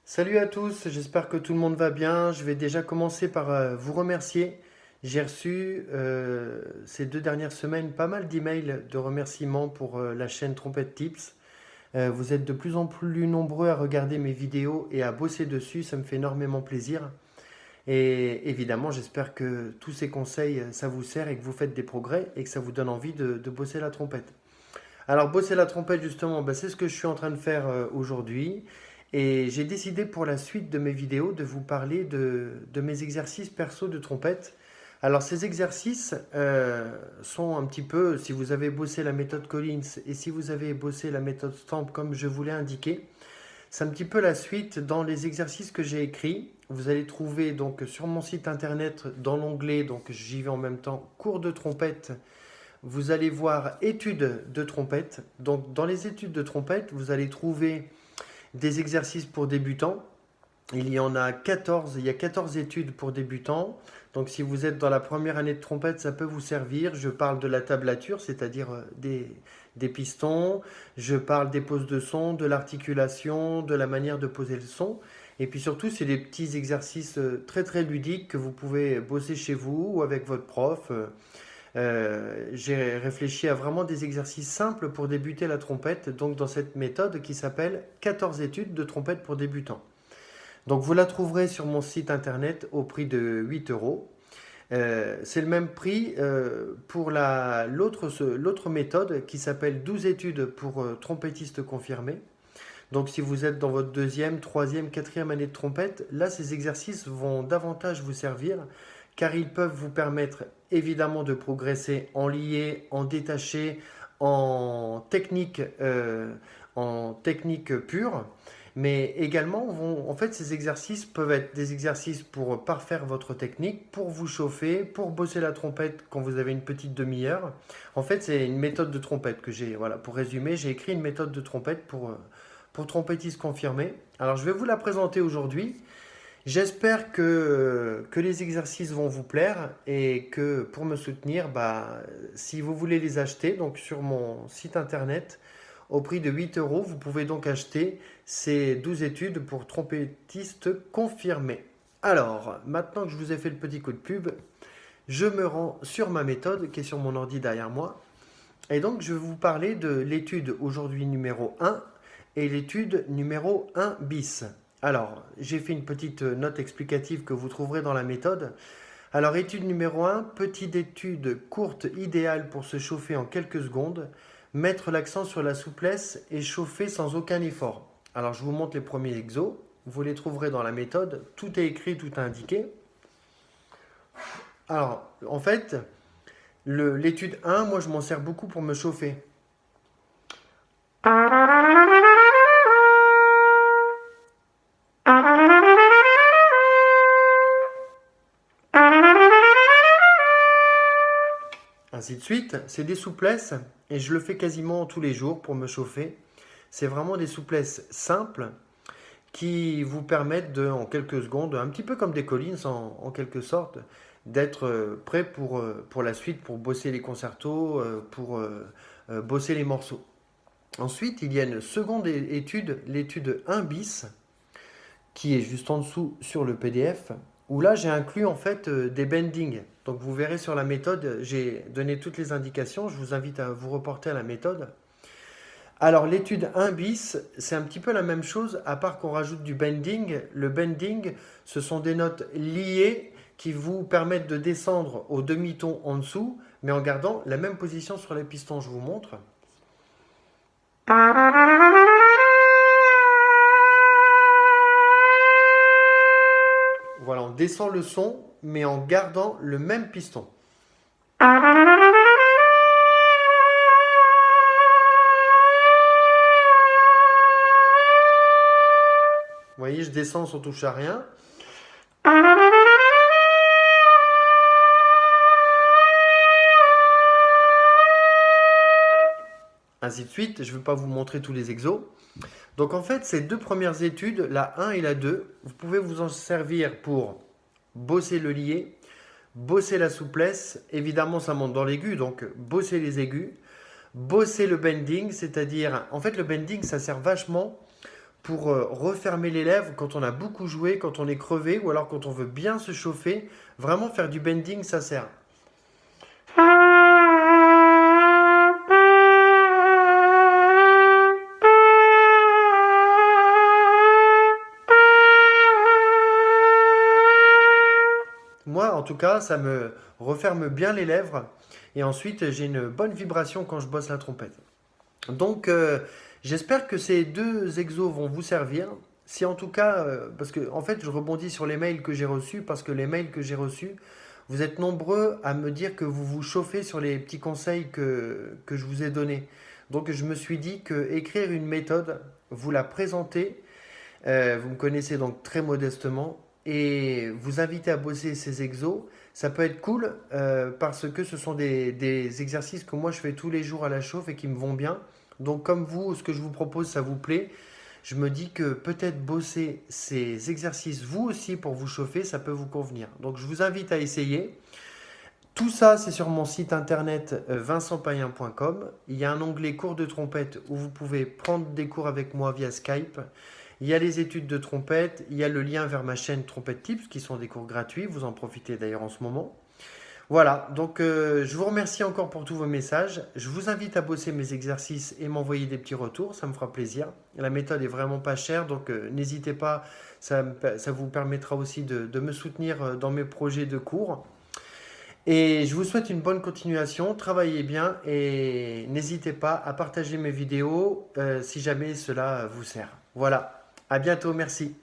Salut à tous, j'espère que tout le monde va bien. Je vais déjà commencer par vous remercier. J'ai reçu ces 2 dernières semaines pas mal d'emails de remerciements pour la chaîne Trompette Tips. Vous êtes de plus en plus nombreux à regarder mes vidéos et à bosser dessus, ça me fait énormément plaisir. Et évidemment, j'espère que tous ces conseils, ça vous sert et que vous faites des progrès et que ça vous donne envie de bosser la trompette. Alors, bosser la trompette, justement, c'est ce que je suis en train de faire aujourd'hui. Et j'ai décidé pour la suite de mes vidéos de vous parler de mes exercices perso de trompette. Alors, ces exercices sont un petit peu, si vous avez bossé la méthode Collins et si vous avez bossé la méthode Stamp comme je vous l'ai indiqué, c'est un petit peu la suite dans les exercices que j'ai écrits. Vous allez trouver donc sur mon site internet dans l'onglet, donc j'y vais en même temps, cours de trompette, vous allez voir études de trompette. Donc dans les études de trompette, vous allez trouver des exercices pour débutants. Il y en a 14, il y a 14 études pour débutants. Donc si vous êtes dans la première année de trompette, ça peut vous servir. Je parle de la tablature, c'est-à-dire des pistons. Je parle des poses de son, de l'articulation, de la manière de poser le son. Et puis surtout, c'est des petits exercices très très ludiques que vous pouvez bosser chez vous ou avec votre prof. J'ai réfléchi à vraiment des exercices simples pour débuter la trompette, donc dans cette méthode qui s'appelle 14 études de trompette pour débutants. Donc vous la trouverez sur mon site internet au prix de 8 euros. C'est le même prix pour l'autre méthode qui s'appelle 12 études pour trompettistes confirmés. Donc si vous êtes dans votre deuxième, troisième, quatrième année de trompette, là ces exercices vont davantage vous servir car ils peuvent vous permettre évidemment de progresser en lié, en détaché, en technique pure. Mais également, en fait, ces exercices peuvent être des exercices pour parfaire votre technique, pour vous chauffer, pour bosser la trompette quand vous avez une petite demi-heure. En fait, c'est une méthode de trompette que j'ai. Voilà, pour résumer, j'ai écrit une méthode de trompette pour trompettistes confirmés. Alors, je vais vous la présenter aujourd'hui. J'espère que les exercices vont vous plaire et que pour me soutenir, si vous voulez les acheter, donc sur mon site internet, au prix de 8 euros, vous pouvez donc acheter ces 12 études pour trompettistes confirmés. Alors, maintenant que je vous ai fait le petit coup de pub, je me rends sur ma méthode qui est sur mon ordi derrière moi. Et donc, je vais vous parler de l'étude aujourd'hui numéro 1 et l'étude numéro 1 bis. Alors, j'ai fait une petite note explicative que vous trouverez dans la méthode. Alors, étude numéro 1, petite étude courte idéale pour se chauffer en quelques secondes, mettre l'accent sur la souplesse et chauffer sans aucun effort. Alors, je vous montre les premiers exos. Vous les trouverez dans la méthode. Tout est écrit, tout est indiqué. Alors, en fait, l'étude 1, moi, je m'en sers beaucoup pour me chauffer. Ainsi de suite, c'est des souplesses et je le fais quasiment tous les jours pour me chauffer. C'est vraiment des souplesses simples qui vous permettent en quelques secondes, un petit peu comme des Collins en quelque sorte, d'être prêt pour la suite, pour bosser les concertos, pour bosser les morceaux. Ensuite, il y a une seconde étude, l'étude 1 bis, qui est juste en dessous sur le PDF, où là j'ai inclus en fait des bendings. Donc vous verrez sur la méthode, j'ai donné toutes les indications, je vous invite à vous reporter à la méthode. Alors l'étude 1 bis, c'est un petit peu la même chose, à part qu'on rajoute du bending. Le bending, ce sont des notes liées qui vous permettent de descendre au demi-ton en dessous, mais en gardant la même position sur les pistons, je vous montre. Voilà, on descend le son, mais en gardant le même piston. Vous voyez, je descends sans toucher à rien. Ainsi de suite, je ne vais pas vous montrer tous les exos. Donc en fait, ces deux premières études, la 1 et la 2, vous pouvez vous en servir pour bosser le lié, bosser la souplesse, évidemment ça monte dans l'aigu, donc bosser les aigus, bosser le bending, c'est-à-dire, en fait le bending ça sert vachement pour refermer les lèvres quand on a beaucoup joué, quand on est crevé ou alors quand on veut bien se chauffer. Vraiment faire du bending, ça sert. Moi, en tout cas, ça me referme bien les lèvres et ensuite j'ai une bonne vibration quand je bosse la trompette. Donc, j'espère que ces deux exos vont vous servir. Si en tout cas, parce que en fait, je rebondis sur les mails que j'ai reçus, parce que les mails que j'ai reçus, vous êtes nombreux à me dire que vous vous chauffez sur les petits conseils que je vous ai donnés. Donc, je me suis dit que écrire une méthode, vous la présenter, vous me connaissez donc très modestement, et vous inviter à bosser ces exos, ça peut être cool parce que ce sont des exercices que moi je fais tous les jours à la chauffe et qui me vont bien. Donc comme vous, ce que je vous propose, ça vous plaît, je me dis que peut-être bosser ces exercices vous aussi pour vous chauffer, ça peut vous convenir. Donc je vous invite à essayer. Tout ça, c'est sur mon site internet vincentpayen.com. Il y a un onglet cours de trompette où vous pouvez prendre des cours avec moi via Skype. Il y a les études de trompette, il y a le lien vers ma chaîne Trompette Tips qui sont des cours gratuits. Vous en profitez d'ailleurs en ce moment. Voilà, donc je vous remercie encore pour tous vos messages. Je vous invite à bosser mes exercices et m'envoyer des petits retours, ça me fera plaisir. La méthode est vraiment pas chère, donc n'hésitez pas, ça vous permettra aussi de me soutenir dans mes projets de cours. Et je vous souhaite une bonne continuation, travaillez bien et n'hésitez pas à partager mes vidéos si jamais cela vous sert. Voilà, à bientôt, merci.